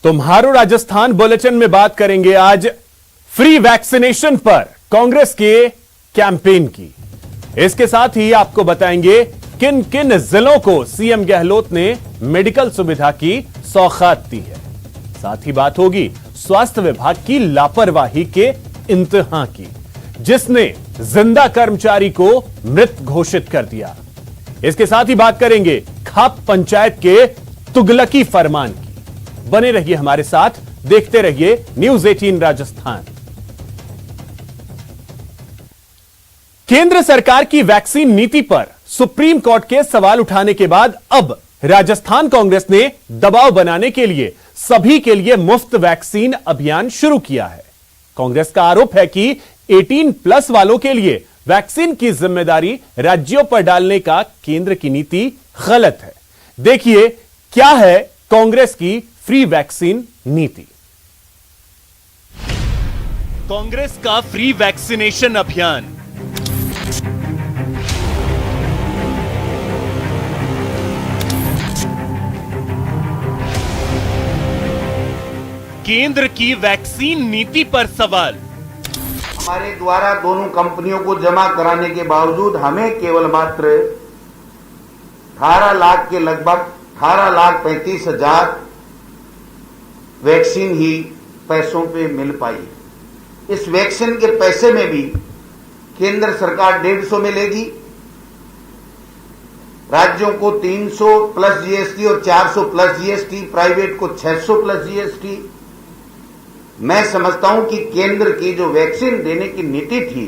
तुम्हारो Rajasthan bulletin में बात करेंगे आज फ्री वैक्सीनेशन पर कांग्रेस के कैंपेन की। इसके साथ ही आपको बताएंगे किन किन जिलों को सीएम गहलोत ने मेडिकल सुविधा की सौगात दी है। साथ ही बात होगी स्वास्थ्य विभाग की लापरवाही के इंतहा की, जिसने जिंदा कर्मचारी को मृत घोषित कर दिया। इसके साथ ही बात करेंगे खाप पंचायत के तुगलकी फरमान की। बने रहिए हमारे साथ, देखते रहिए न्यूज 18 राजस्थान। केंद्र सरकार की वैक्सीन नीति पर सुप्रीम कोर्ट के सवाल उठाने के बाद अब राजस्थान कांग्रेस ने दबाव बनाने के लिए सभी के लिए मुफ्त वैक्सीन अभियान शुरू किया है। कांग्रेस का आरोप है कि 18+ वालों के लिए वैक्सीन की जिम्मेदारी राज्यों पर डालने का केंद्र की नीति गलत है। देखिए क्या है कांग्रेस की फ्री वैक्सीन नीति। कांग्रेस का फ्री वैक्सीनेशन अभियान। केंद्र की वैक्सीन नीति पर सवाल। हमारे द्वारा दोनों कंपनियों को जमा कराने के बावजूद हमें केवल मात्र 18 लाख के लगभग 18,35,000 वैक्सीन ही पैसों पे मिल पाई। इस वैक्सीन के पैसे में भी केंद्र सरकार 150 में लेगी, राज्यों को 300 प्लस जीएसटी और 400 प्लस जीएसटी, प्राइवेट को 600 प्लस जीएसटी। मैं समझता हूं कि केंद्र की जो वैक्सीन देने की नीति थी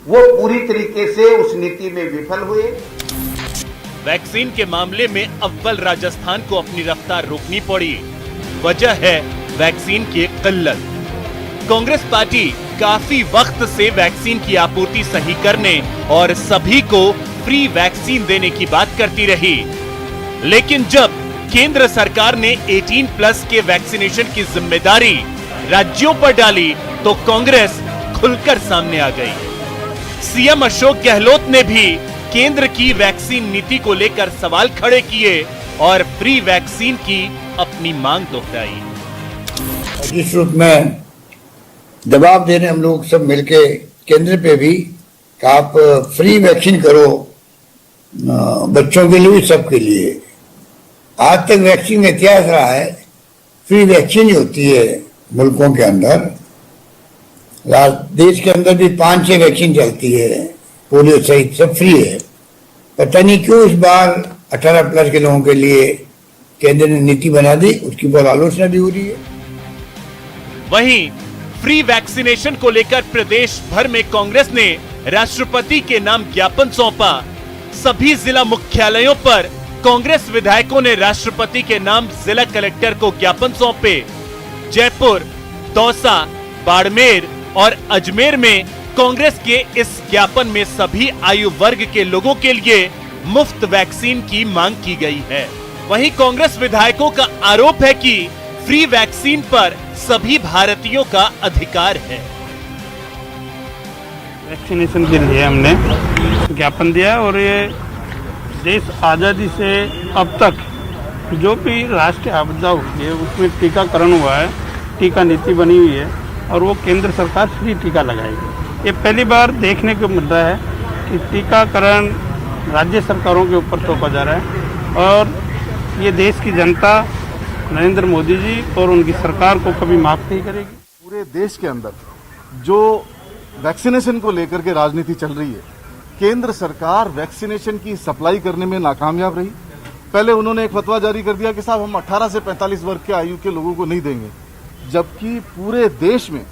वो पूरी तरीके से उस नीति में विफल हुए। वैक्सीन के मामले में अव्वल राजस्थान को अपनी रफ्तार रोकनी पड़ी। वजह है वैक्सीन की किल्लत। कांग्रेस पार्टी काफी वक्त से वैक्सीन की आपूर्ति सही करने और सभी को फ्री वैक्सीन देने की बात करती रही, लेकिन जब केंद्र सरकार ने 18+ के वैक्सीनेशन की जिम्मेदारी राज्यों पर डाली तो कांग्रेस खुलकर सामने आ गई। सीएम अशोक गहलोत ने भी केंद्र की वैक्सीन नीति को लेकर सवाल खड़े किए और फ्री वैक्सीन की अपनी मांग दोहराई। इस रूप में दबाव देने हम लोग सब मिलके केंद्र पे भी कि आप फ्री वैक्सीन करो, बच्चों के लिए सबके लिए। आज तक वैक्सीन का इतिहास रहा है, फ्री वैक्सीन ही होती है मुल्कों के अंदर। देश के अंदर भी 5-6 वैक्सीन चलती है, पोलियो सहित सब फ्री है। पता नहीं क्यों इस बार 18+ के लोगों के लिए केंद्र ने नीति बना दी, उसकी बहुत आलोचना भी हो रही है। वहीं फ्री वैक्सीनेशन को लेकर प्रदेश भर में कांग्रेस ने राष्ट्रपति के नाम ज्ञापन सौंपा। सभी जिला मुख्यालयों पर कांग्रेस विधायकों ने राष्ट्रपति के नाम जिला कलेक्टर को ज्ञापन सौंपे। जयपुर, दौसा, बाड़मेर और अजमेर में कांग्रेस के इस ज्ञापन में सभी आयु वर्ग के लोगों के लिए मुफ्त वैक्सीन की मांग की गई है। वहीं कांग्रेस विधायकों का आरोप है कि फ्री वैक्सीन पर सभी भारतीयों का अधिकार है। वैक्सीनेशन के लिए हमने ज्ञापन दिया और ये देश आज़ादी से अब तक जो भी राष्ट्रीय आपदा हुई है उसमें टीकाकरण हुआ है, टीका नीति बनी हुई है और वो केंद्र सरकार फ्री टीका लगाएगी। ये पहली बार देखने को मिल रहा है कि टीकाकरण राज्य सरकारों के ऊपर थोपा जा रहा है और ये देश की जनता नरेंद्र मोदी जी और उनकी सरकार को कभी माफ नहीं करेगी। पूरे देश के अंदर जो वैक्सीनेशन को लेकर के राजनीति चल रही है, केंद्र सरकार वैक्सीनेशन की सप्लाई करने में नाकामयाब रही। पहले उन्होंने एक फतवा जारी कर दिया कि साहब हम 18 से 45 वर्ग के आयु के लोगों को नहीं देंगे, जबकि पूरे देश में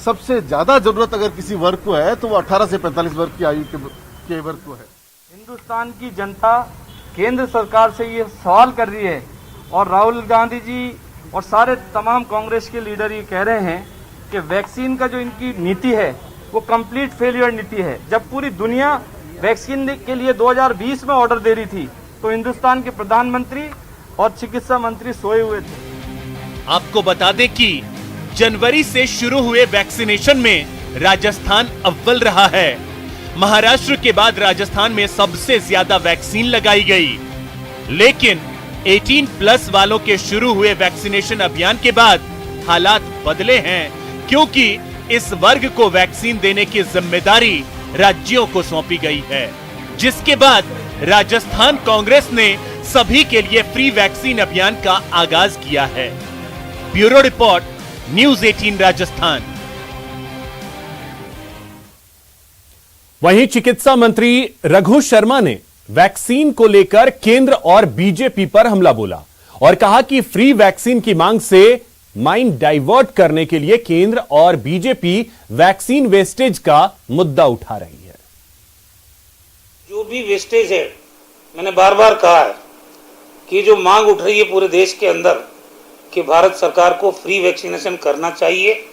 सबसे ज्यादा जरूरत अगर किसी वर्ग को है तो वो 18 से 45 वर्ग की आयु के वर्ग को है। हिंदुस्तान की जनता केंद्र सरकार से ये सवाल कर रही है और राहुल गांधी जी और सारे तमाम कांग्रेस के लीडर ये कह रहे हैं कि वैक्सीन का जो इनकी नीति है वो कंप्लीट फेलियर नीति है। जब पूरी दुनिया वैक्सीन के लिए 2020 में ऑर्डर दे रही थी तो हिंदुस्तान के प्रधानमंत्री और चिकित्सा मंत्री सोए हुए थे। आपको बता दें कि जनवरी से शुरू हुए वैक्सीनेशन में राजस्थान अव्वल रहा है। महाराष्ट्र के बाद राजस्थान में सबसे ज्यादा वैक्सीन लगाई गई, लेकिन 18 प्लस वालों के शुरू हुए वैक्सीनेशन अभियान के बाद हालात बदले हैं, क्योंकि इस वर्ग को वैक्सीन देने की जिम्मेदारी राज्यों को सौंपी गई है, जिसके बाद राजस्थान कांग्रेस ने सभी के लिए फ्री वैक्सीन अभियान का आगाज किया है। Bureau report, news 18 Rajasthan. वहीं चिकित्सा मंत्री रघु शर्मा ने वैक्सीन को लेकर केंद्र और बीजेपी पर हमला बोला और कहा कि फ्री वैक्सीन की मांग से माइंड डाइवर्ट करने के लिए केंद्र और बीजेपी वैक्सीन वेस्टेज का मुद्दा उठा रही है। जो भी वेस्टेज है, मैंने बार बार कहा है कि जो मांग उठ रही है पूरे देश के अंदर कि भारत सरकार को फ्री वैक्सीनेशन करना चाहिए,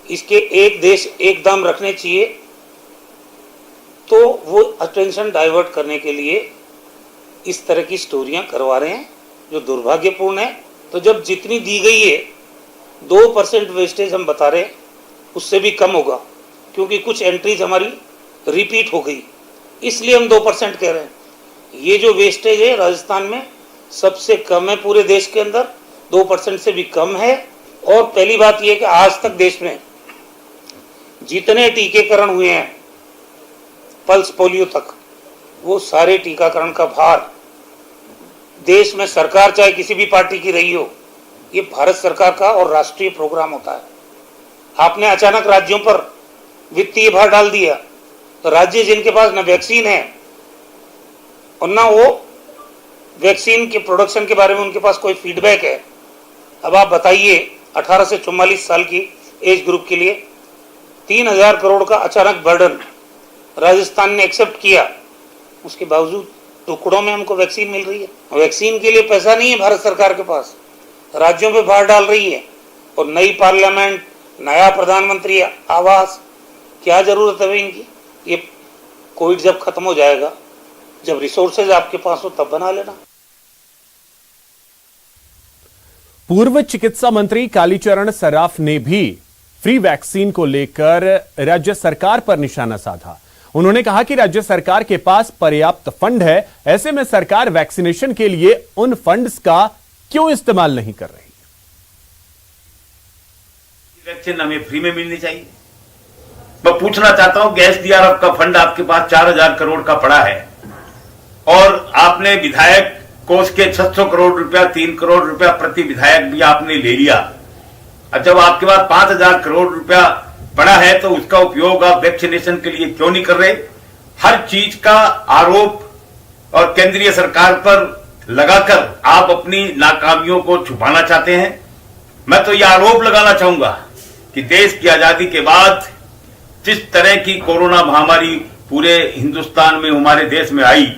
इसके एक देश एक दाम रखने चाहिए, तो वो अटेंशन डाइवर्ट करने के लिए इस तरह की स्टोरियां करवा रहे हैं, जो दुर्भाग्यपूर्ण है। तो जब जितनी दी गई है 2% वेस्टेज हम बता रहे हैं, उससे भी कम होगा, क्योंकि कुछ एंट्रीज हमारी रिपीट हो गई, इसलिए हम 2% कह रहे हैं। ये जो वेस्टेज है राजस्थान में सबसे कम है पूरे देश के अंदर, 2% से भी कम है। और पहली बात यह है कि आज तक देश में जितने टीकाकरण हुए हैं पल्स पोलियो तक, वो सारे टीकाकरण का भार देश में सरकार चाहे किसी भी पार्टी की रही हो, ये भारत सरकार का और राष्ट्रीय प्रोग्राम होता है। आपने अचानक राज्यों पर वित्तीय भार डाल दिया, तो राज्य जिनके पास न वैक्सीन है और ना वो वैक्सीन के प्रोडक्शन के बारे में उनके पास कोई फीडबैक है। अब आप बताइए 18 से 44 साल की एज ग्रुप के लिए 3000 करोड़ का अचानक बर्डन राजस्थान ने एक्सेप्ट किया, उसके बावजूद टुकड़ों में हमको वैक्सीन मिल रही है। वैक्सीन के लिए पैसा नहीं है भारत सरकार के पास, राज्यों पे भार डाल रही है। और नई पार्लियामेंट, नया प्रधानमंत्री आवास, क्या जरूरत है इनकी? ये कोविड जब खत्म हो जाएगा, जब रिसोर्सेज आपके पास हो तब बना लेना। पूर्व चिकित्सा मंत्री कालीचरण सराफ ने भी फ्री वैक्सीन को लेकर राज्य सरकार पर निशाना साधा। उन्होंने कहा कि राज्य सरकार के पास पर्याप्त फंड है, ऐसे में सरकार वैक्सीनेशन के लिए उन फंड्स का क्यों इस्तेमाल नहीं कर रही? वैक्सीन हमें फ्री में मिलनी चाहिए। मैं पूछना चाहता हूं कि एसडीआरएफ का फंड आपके पास 4000 करोड़ का पड़ा है और आपने विधायक कोष के 600 करोड़ रुपया, 3 करोड़ रुपया प्रति विधायक भी आपने ले लिया। और जब आपके पास 5000 करोड़ रुपया पड़ा है तो उसका उपयोग आप वैक्सीनेशन के लिए क्यों नहीं कर रहे? हर चीज का आरोप और केंद्रीय सरकार पर लगाकर आप अपनी नाकामियों को छुपाना चाहते हैं। मैं तो यह आरोप लगाना चाहूंगा कि देश की आजादी के बाद जिस तरह की कोरोना महामारी पूरे हिंदुस्तान में, हमारे देश में आई,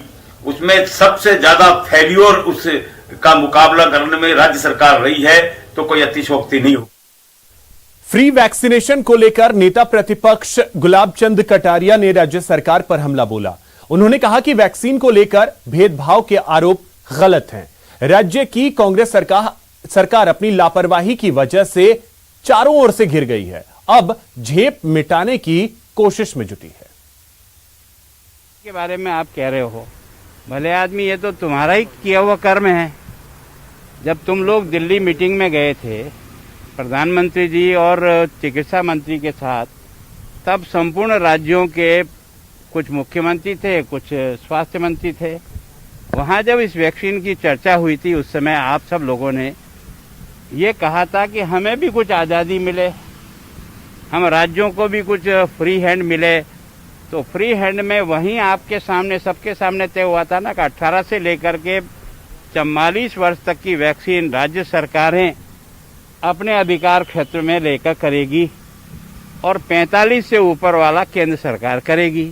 उसमें सबसे ज्यादा फेल्योर उसका मुकाबला करने में राज्य सरकार रही है, तो कोई अतिशयोक्ति नहीं हो। फ्री वैक्सीनेशन को लेकर नेता प्रतिपक्ष गुलाब चंद कटारिया ने राज्य सरकार पर हमला बोला। उन्होंने कहा कि वैक्सीन को लेकर भेदभाव के आरोप गलत हैं। राज्य की कांग्रेस सरकार अपनी लापरवाही की वजह से चारों ओर से घिर गई है, अब झेप मिटाने की कोशिश में जुटी है। के बारे में आप कह रहे हो, भले आदमी, ये तो तुम्हारा ही किया हुआ कर्म है। जब तुम लोग दिल्ली मीटिंग में गए थे प्रधानमंत्री जी और चिकित्सा मंत्री के साथ, तब संपूर्ण राज्यों के कुछ मुख्यमंत्री थे, कुछ स्वास्थ्य मंत्री थे। वहां जब इस वैक्सीन की चर्चा हुई थी, उस समय आप सब लोगों ने ये कहा था कि हमें भी कुछ आज़ादी मिले, हम राज्यों को भी कुछ फ्री हैंड मिले। तो फ्री हैंड में वहीं आपके सामने, सबके सामने तय हुआ था ना कि 18 से लेकर के 44 वर्ष तक की वैक्सीन राज्य सरकारें अपने अधिकार क्षेत्र में लेकर करेगी और 45 से ऊपर वाला केंद्र सरकार करेगी।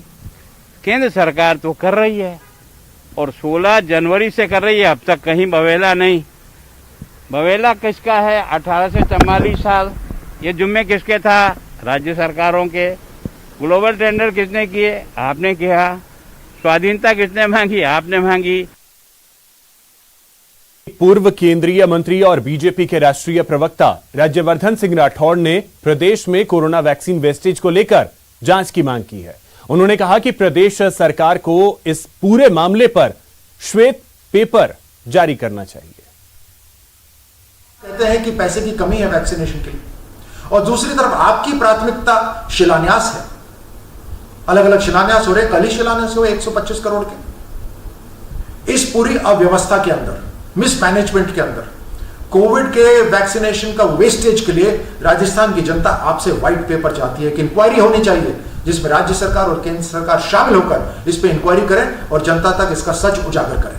केंद्र सरकार तो कर रही है और 16 जनवरी से कर रही है, अब तक कहीं बवेला नहीं। बवेला किसका है? 18 से 44 साल। ये जुम्मे किसके था? राज्य सरकारों के। ग्लोबल टेंडर किसने किए? आपने किया। स्वाधीनता किसने मांगी? आपने मांगी। पूर्व केंद्रीय मंत्री और बीजेपी के राष्ट्रीय प्रवक्ता राज्यवर्धन सिंह राठौड़ ने प्रदेश में कोरोना वैक्सीन वेस्टेज को लेकर जांच की मांग की है। उन्होंने कहा कि प्रदेश सरकार को इस पूरे मामले पर श्वेत पेपर जारी करना चाहिए। कहते हैं कि पैसे की कमी है वैक्सीनेशन के लिए, और दूसरी तरफ आपकी प्राथमिकता शिलान्यास है। अलग अलग शिलान्यास हो रहे, कल ही शिलान्यास हुए 125 करोड़ के। इस पूरी अव्यवस्था के अंदर, मिसमैनेजमेंट के अंदर, कोविड के वैक्सीनेशन का वेस्टेज के लिए राजस्थान की जनता आपसे व्हाइट पेपर चाहती है कि इंक्वायरी होनी चाहिए, जिसमें राज्य सरकार और केंद्र सरकार शामिल होकर इस पे इंक्वायरी करें और जनता तक इसका सच उजागर करें।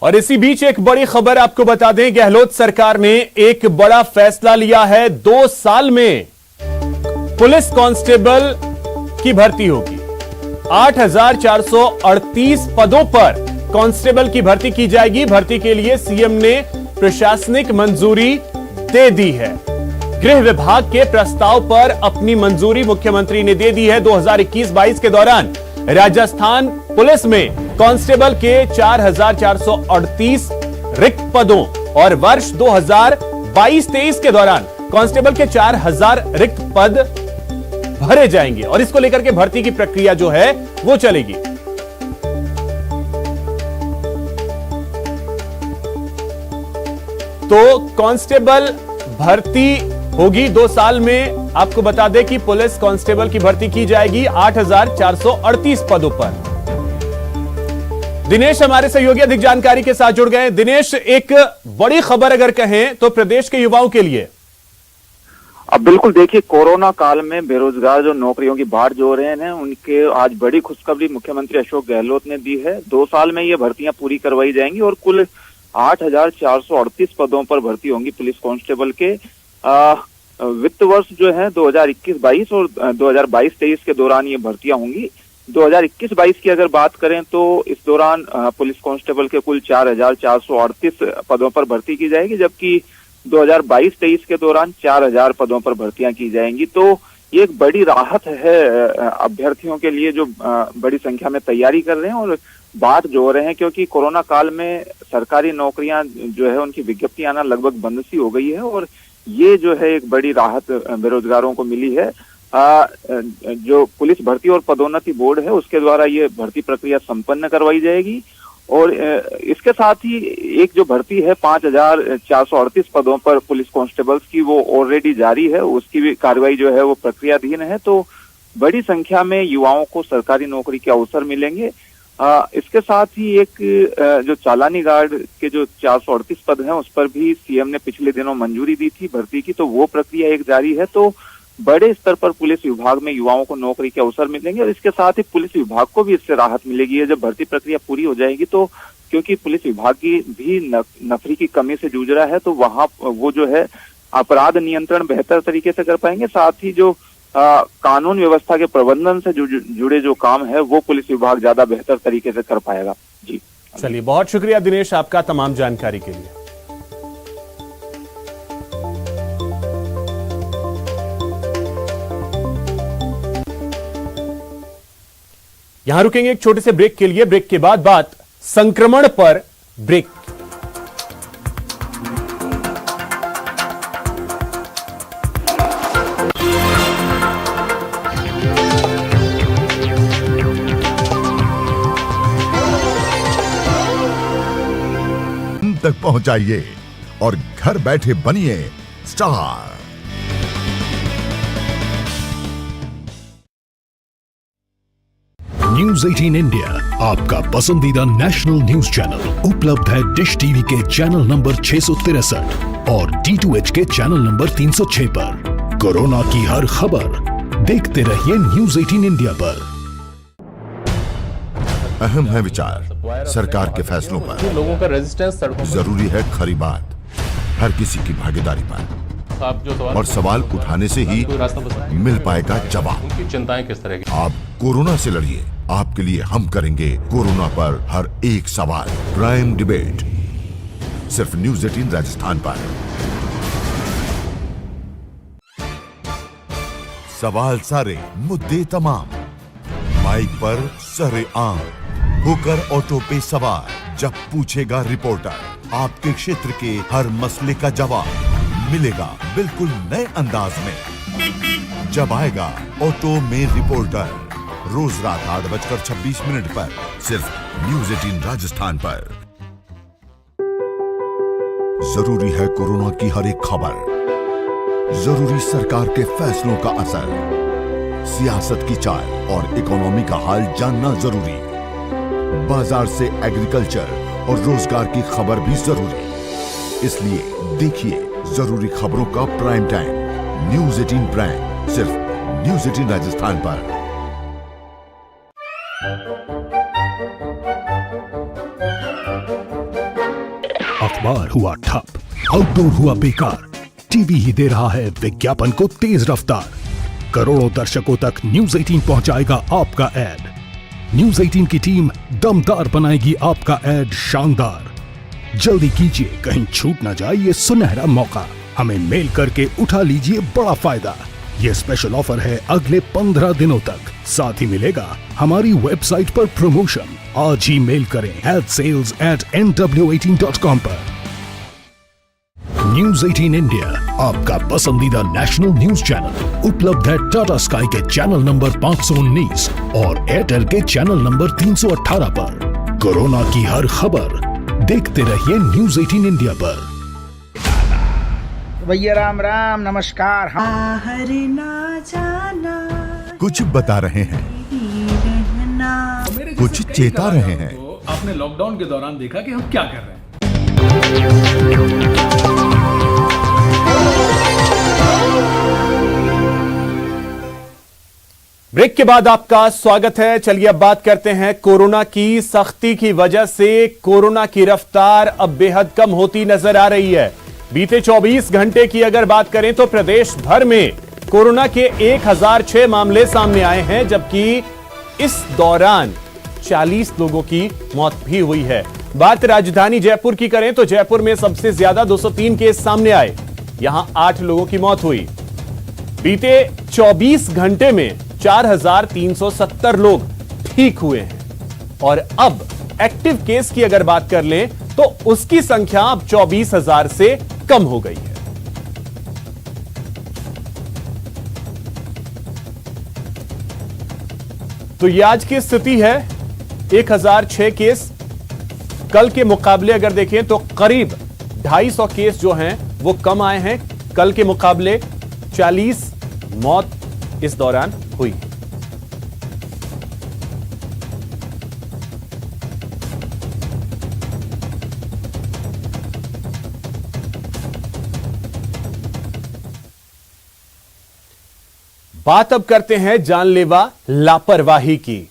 और इसी बीच एक बड़ी खबर आपको बता दें, गहलोत सरकार ने एक बड़ा फैसला लिया है। 2 साल में पुलिस कांस्टेबल की भर्ती होगी। 8,438 पदों पर कांस्टेबल की भर्ती की जाएगी। भर्ती के लिए सीएम ने प्रशासनिक मंजूरी दे दी है। गृह विभाग के प्रस्ताव पर अपनी मंजूरी मुख्यमंत्री ने दे दी है। 2021-22 के दौरान राजस्थान पुलिस में कांस्टेबल के 4,438 रिक्त पदों और वर्ष 2022-23 के दौरान कांस्टेबल के 4,000 रिक्त पद भरे जाएंगे और इसको लेकर के भर्ती की प्रक्रिया जो है वो चलेगी। तो कांस्टेबल भर्ती होगी 2 साल में। आपको बता दें कि पुलिस कांस्टेबल की भर्ती की जाएगी 8,438 पदों पर। दिनेश हमारे सहयोगी अधिक जानकारी के साथ जुड़ गए। दिनेश, एक बड़ी खबर अगर कहें तो प्रदेश के युवाओं के लिए। अब बिल्कुल देखिए, कोरोना काल में बेरोजगार जो नौकरियों की बाट जो रहे हैं, उनके आज बड़ी खुशखबरी मुख्यमंत्री अशोक गहलोत ने दी है। 2 साल में ये भर्तियां पूरी करवाई जाएंगी और कुल 8,438 पदों पर भर्ती होंगी पुलिस कांस्टेबल के। वित्त वर्ष जो है 2021-22 और 2022-23 के दौरान ये भर्तियां होंगी। 2021-22 की अगर बात करें तो इस दौरान पुलिस कांस्टेबल के कुल 4,438 पदों पर भर्ती की जाएगी, जबकि 2022-23 के दौरान 4,000 पदों पर भर्तियां की जाएंगी। तो ये एक बड़ी राहत है अभ्यर्थियों के लिए जो बड़ी संख्या में तैयारी कर रहे हैं और बात जो रहे हैं, क्योंकि कोरोना काल में सरकारी नौकरियां जो है उनकी विज्ञप्ति आना लगभग बंद सी हो गई है और ये जो है एक बड़ी राहत बेरोजगारों को मिली है। जो पुलिस भर्ती और पदोन्नति बोर्ड है उसके द्वारा ये भर्ती प्रक्रिया संपन्न करवाई जाएगी और इसके साथ ही एक जो भर्ती है 5,438 पदों पर पुलिस कांस्टेबल्स की, वो ऑलरेडी जारी है, उसकी भी कार्रवाई जो है वो प्रक्रियाधीन है। तो बड़ी संख्या में युवाओं को सरकारी नौकरी के अवसर मिलेंगे। इसके साथ ही एक जो चालानी गार्ड के जो 438 पद हैं उस पर भी सीएम ने पिछले दिनों मंजूरी दी थी भर्ती की, तो वो प्रक्रिया एक जारी है। तो बड़े स्तर पर पुलिस विभाग में युवाओं को नौकरी के अवसर मिलेंगे और इसके साथ ही पुलिस विभाग को भी इससे राहत मिलेगी। जब भर्ती प्रक्रिया पूरी हो जाएगी तो क्योंकि पुलिस विभाग की भी नफरी की कमी से जूझ रहा है, तो वहां वो जो है अपराध नियंत्रण बेहतर तरीके से कर पाएंगे। साथ ही जो कानून व्यवस्था के प्रबंधन से जुड़े जो काम है वो पुलिस विभाग ज्यादा बेहतर तरीके से कर पाएगा। जी चलिए, बहुत शुक्रिया दिनेश आपका तमाम जानकारी के लिए। यहां रुकेंगे एक छोटे से ब्रेक के लिए। ब्रेक के बाद बात संक्रमण पर ब्रेक। तक पहुंचाइए और घर बैठे बनिए स्टार। न्यूज 18 इंडिया आपका पसंदीदा नेशनल न्यूज चैनल उपलब्ध है डिश टीवी के चैनल नंबर 663 और D2H के चैनल नंबर 306 पर। कोरोना की हर खबर देखते रहिए न्यूज 18 इंडिया पर। अहम है विचार सरकार के फैसलों पर, लोगों का रेजिस्टेंस जरूरी है खरी बात हर किसी की भागीदारी पर, और सवाल उठाने से ही मिल पाएगा जवाब। उनकी चिंताएं किस तरह की? आप कोरोना से लड़िए, आपके लिए हम करेंगे कोरोना पर हर एक सवाल। प्राइम डिबेट सिर्फ न्यूज 18 राजस्थान पर। सवाल सारे, मुद्दे तमाम, माइक पर सरे आम, होकर ऑटो पे सवार। जब पूछेगा रिपोर्टर आपके क्षेत्र के हर मसले का जवाब मिलेगा बिल्कुल नए अंदाज में। जब आएगा ऑटो में रिपोर्टर, रोज रात 8:26 पर सिर्फ न्यूज 18 राजस्थान पर। जरूरी है कोरोना की हर एक खबर, जरूरी सरकार के फैसलों का असर, सियासत की चाल और इकोनॉमी का हाल जानना जरूरी, बाजार से एग्रीकल्चर और रोजगार की खबर भी जरूरी। इसलिए देखिए जरूरी खबरों का प्राइम टाइम न्यूज 18 प्राइम, सिर्फ न्यूज 18 राजस्थान पर। अखबार हुआ ठप, आउटडोर हुआ बेकार, टीवी ही दे रहा है विज्ञापन को तेज रफ्तार। करोड़ों दर्शकों तक न्यूज 18 पहुंचाएगा आपका एड। न्यूज 18 की टीम दमदार बनाएगी आपका एड शानदार। जल्दी कीजिए, कहीं छूट ना जाए ये सुनहरा मौका। हमें मेल करके उठा लीजिए बड़ा फायदा। ये स्पेशल ऑफर है अगले 15 दिनों तक। साथ ही मिलेगा हमारी वेबसाइट पर प्रमोशन। आज ही मेल करें sales@nw18.com पर। न्यूज 18 इंडिया, आपका पसंदीदा नेशनल न्यूज चैनल, उपलब्ध है टाटा स्काई के चैनल नंबर 519 और एयरटेल के चैनल नंबर 318 पर। कोरोना की हर खबर देखते रहिए न्यूज 18 इंडिया पर। भैया राम राम, नमस्कार। बाहर ना जाना, कुछ बता रहे हैं, कुछ चेता रहे हैं। तो आपने लॉकडाउन के दौरान देखा कि हम क्या कर रहे हैं। ब्रेक के बाद आपका स्वागत है। चलिए अब बात करते हैं कोरोना की। सख्ती की वजह से कोरोना की रफ्तार अब बेहद कम होती नजर आ रही है। बीते 24 घंटे की अगर बात करें तो प्रदेश भर में कोरोना के 1006 मामले सामने आए हैं, जबकि इस दौरान 40 लोगों की मौत भी हुई है। बात राजधानी जयपुर की करें तो जयपुर में सबसे ज्यादा 203 केस सामने आए, यहां 8 लोगों की मौत हुई। बीते 24 घंटे में 4370 लोग ठीक हुए हैं और अब एक्टिव केस की अगर बात कर लें तो उसकी संख्या अब 24,000 से कम हो गई है। तो ये आज की स्थिति है। 1006 केस, कल के मुकाबले अगर देखें तो करीब 250 केस जो हैं वो कम आए हैं। कल के मुकाबले 40 मौत इस दौरान हुई। बात अब करते हैं जानलेवा लापरवाही की।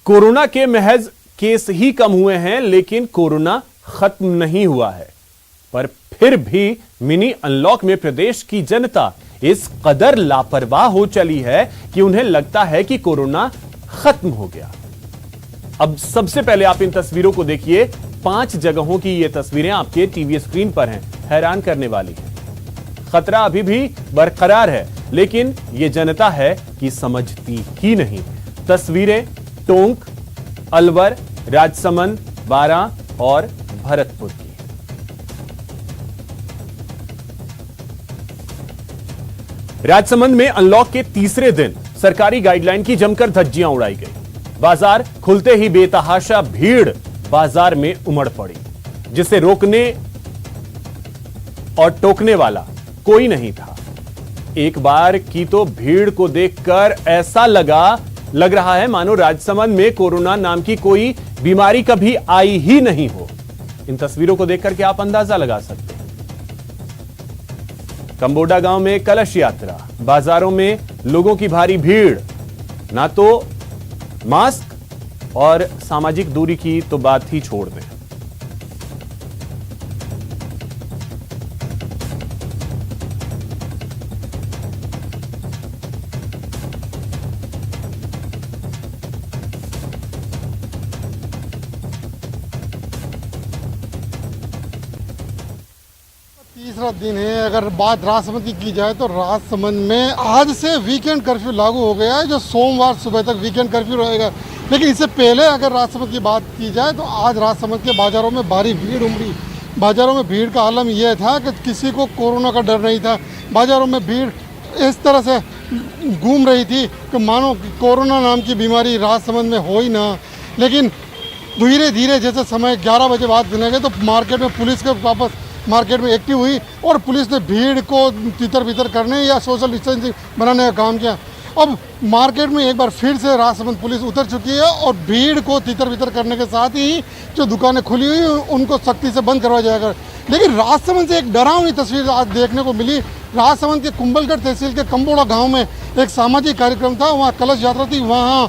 कोरोना के महज केस ही कम हुए हैं, लेकिन कोरोना खत्म नहीं हुआ है। पर फिर भी मिनी अनलॉक में प्रदेश की जनता इस कदर लापरवाह हो चली है कि उन्हें लगता है कि कोरोना खत्म हो गया। अब सबसे पहले आप इन तस्वीरों को देखिए। 5 जगहों की ये तस्वीरें आपके टीवी स्क्रीन पर हैं। हैरान करने वाली है। खतरा अभी भी बरकरार है, लेकिन ये जनता है कि समझती ही नहीं। तस्वीरें टोंक, अलवर, राजसमंद, बारां और भरतपुर की। राजसमंद में अनलॉक के तीसरे दिन सरकारी गाइडलाइन की जमकर धज्जियां उड़ाई गई। बाजार खुलते ही बेतहाशा भीड़ बाजार में उमड़ पड़ी, जिसे रोकने और टोकने वाला कोई नहीं था। एक बार की तो भीड़ को देखकर ऐसा लग रहा है मानो राजसमंद में कोरोना नाम की कोई बीमारी कभी आई ही नहीं हो। इन तस्वीरों को देखकर के आप अंदाजा लगा सकते हैं। कंबोडा गांव में कलश यात्रा, बाजारों में लोगों की भारी भीड़, ना तो मास्क और सामाजिक दूरी की तो बात ही छोड़ दें। तीसरा दिन है। अगर बात राजसमंद की जाए तो राजसमंद में आज से वीकेंड कर्फ्यू लागू हो गया है, जो सोमवार सुबह तक वीकेंड कर्फ्यू रहेगा। लेकिन इससे पहले अगर राजसमंद की बात की जाए तो आज राजसमंद के बाजारों में भारी भीड़ उमड़ी। बाजारों में भीड़ का आलम यह था कि किसी को कोरोना का डर नहीं था। बाजारों में भीड़ इस तरह से घूम रही थी कि मानो कोरोना नाम की बीमारी राजसमंद में हो ही ना। लेकिन धीरे धीरे जैसे समय 11 बजे बाद चले गए तो मार्केट में पुलिस के वापस मार्केट में एक्टिव हुई और पुलिस ने भीड़ को तितर बितर करने या सोशल डिस्टेंसिंग बनाने का काम किया। अब मार्केट में एक बार फिर से राजसमंद पुलिस उतर चुकी है और भीड़ को तितर बितर करने के साथ ही जो दुकानें खुली हुई उनको सख्ती से बंद करवाया जाएगा। लेकिन राजसमंद से एक डरावनी तस्वीर आज देखने को मिली। राजसमंद के कुंभलगढ़ तहसील के कंबोड़ा गांव में एक सामाजिक कार्यक्रम था, वहां कलश यात्रा थी। वहां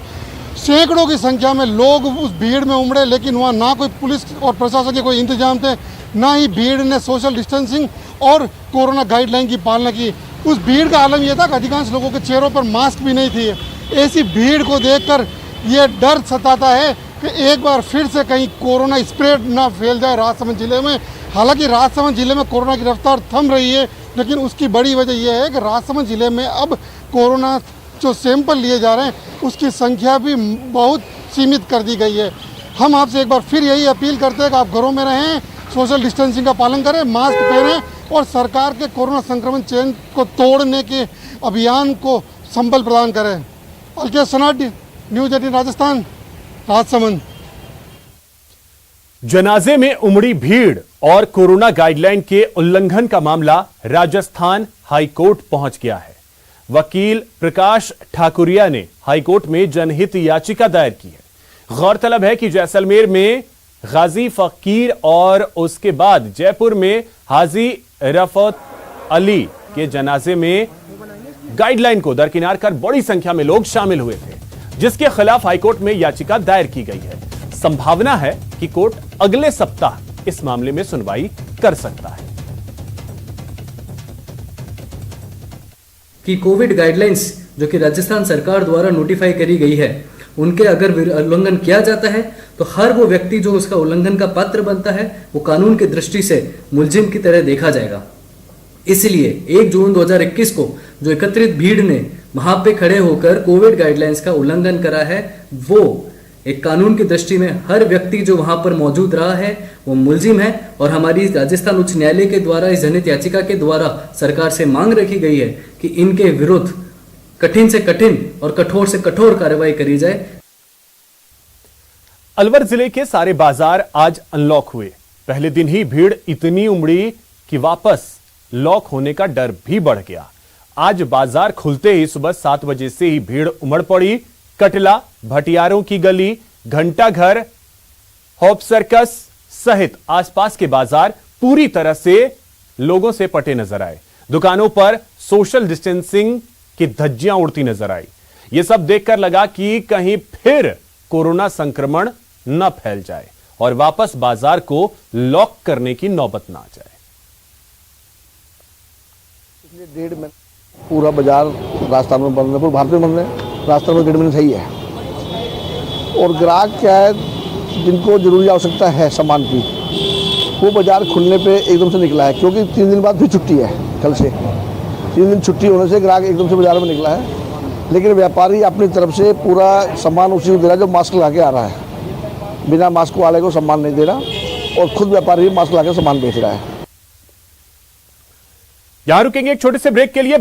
सैकड़ों की संख्या में लोग उस भीड़ में उमड़े, लेकिन वहां ना कोई पुलिस और प्रशासन के कोई इंतजाम थे, ना ही भीड़ ने सोशल डिस्टेंसिंग और कोरोना गाइडलाइन की पालना की। उस भीड़ का आलम यह था कि अधिकांश लोगों के चेहरों पर मास्क भी नहीं थी। ऐसी भीड़ को देखकर ये डर सताता है कि एक बार फिर से कहीं कोरोना स्प्रेड ना फैल जाए राजसमंद जिले में। हालांकि राजसमंद जिले में कोरोना की रफ्तार थम रही है, लेकिन उसकी बड़ी वजह यह है कि राजसमंद जिले में अब कोरोना जो सैंपल लिए जा रहे हैं उसकी संख्या भी बहुत सीमित कर दी गई है। हम आपसे एक बार फिर यही अपील करते हैं कि आप घरों में रहें, सोशल डिस्टेंसिंग का पालन करें, मास्क पहनें और सरकार के कोरोना संक्रमण चेन को तोड़ने के अभियान को संबल प्रदान करें। अलकेश सनाडी, न्यूज 18 राजस्थान, राजसमंद। जनाजे में उमड़ी भीड़ और कोरोना गाइडलाइन के उल्लंघन का मामला राजस्थान हाईकोर्ट पहुंच गया है। वकील प्रकाश ठाकुरिया ने हाईकोर्ट में जनहित याचिका दायर की है। गौरतलब है कि जैसलमेर में गाजी फकीर और उसके बाद जयपुर में हाजी रफत अली के जनाजे में गाइडलाइन को दरकिनार कर बड़ी संख्या में लोग शामिल हुए थे, जिसके खिलाफ हाईकोर्ट में याचिका दायर की गई है। संभावना है कि कोर्ट अगले सप्ताह इस मामले में सुनवाई कर सकता है। कि कोविड गाइडलाइंस जो कि राजस्थान सरकार द्वारा नोटिफाई करी गई है, उनके अगर उल्लंघन किया जाता है तो हर वो व्यक्ति जो उसका उल्लंघन का पात्र बनता है वो कानून की दृष्टि से मुलजिम की तरह देखा जाएगा। इसलिए 1 जून 2021 को जो एकत्रित भीड़ ने वहां पे खड़े होकर कोविड गाइडलाइंस का उल्लंघन करा है, वो एक कानून की दृष्टि में हर व्यक्ति जो वहां पर मौजूद रहा है वो मुलजिम है। और हमारी राजस्थान उच्च न्यायालय के द्वारा इस जनहित याचिका के द्वारा सरकार से मांग रखी गई है कि इनके विरुद्ध कठिन से कठिन और कठोर से कठोर कार्रवाई करी जाए। अलवर जिले के सारे बाजार आज अनलॉक हुए। पहले दिन ही भीड़ इतनी उमड़ी कि वापस लॉक होने का डर भी बढ़ गया। आज बाजार खुलते ही सुबह 7 बजे से ही भीड़ उमड़ पड़ी। कटला, भटियारों की गली, घंटा घर, होप सर्कस सहित आसपास के बाजार पूरी तरह से लोगों से पटे नजर आए। दुकानों पर सोशल डिस्टेंसिंग की धज्जियां उड़ती नजर आई। यह सब देखकर लगा कि कहीं फिर कोरोना संक्रमण न फैल जाए और वापस बाजार को लॉक करने की नौबत ना आ जाए। पिछले 1.5 महीने पूरा बाजार राजस्थान में बंद है, पूरे भारत में बंद है। राजस्थान में 1.5 महीने सही है। और ग्राहक क्या है, जिनको जरूरी आवश्यकता है सामान की, वो बाजार खुलने पे एकदम से निकला है, क्योंकि 3 दिन बाद फिर छुट्टी है। कल से 3 दिन छुट्टी होने से ग्राहक एकदम से बाजार में निकला है। लेकिन व्यापारी अपनी तरफ से पूरा सामान उसी को दे रहा है जो मास्क लगा के आ रहा है। बिना मास्क वाले को सामान नहीं दे रहा और खुद व्यापारी मास्क लगा के सामान बेच रहा है। यहां रुकेंगे एक छोटे से ब्रेक के लिए।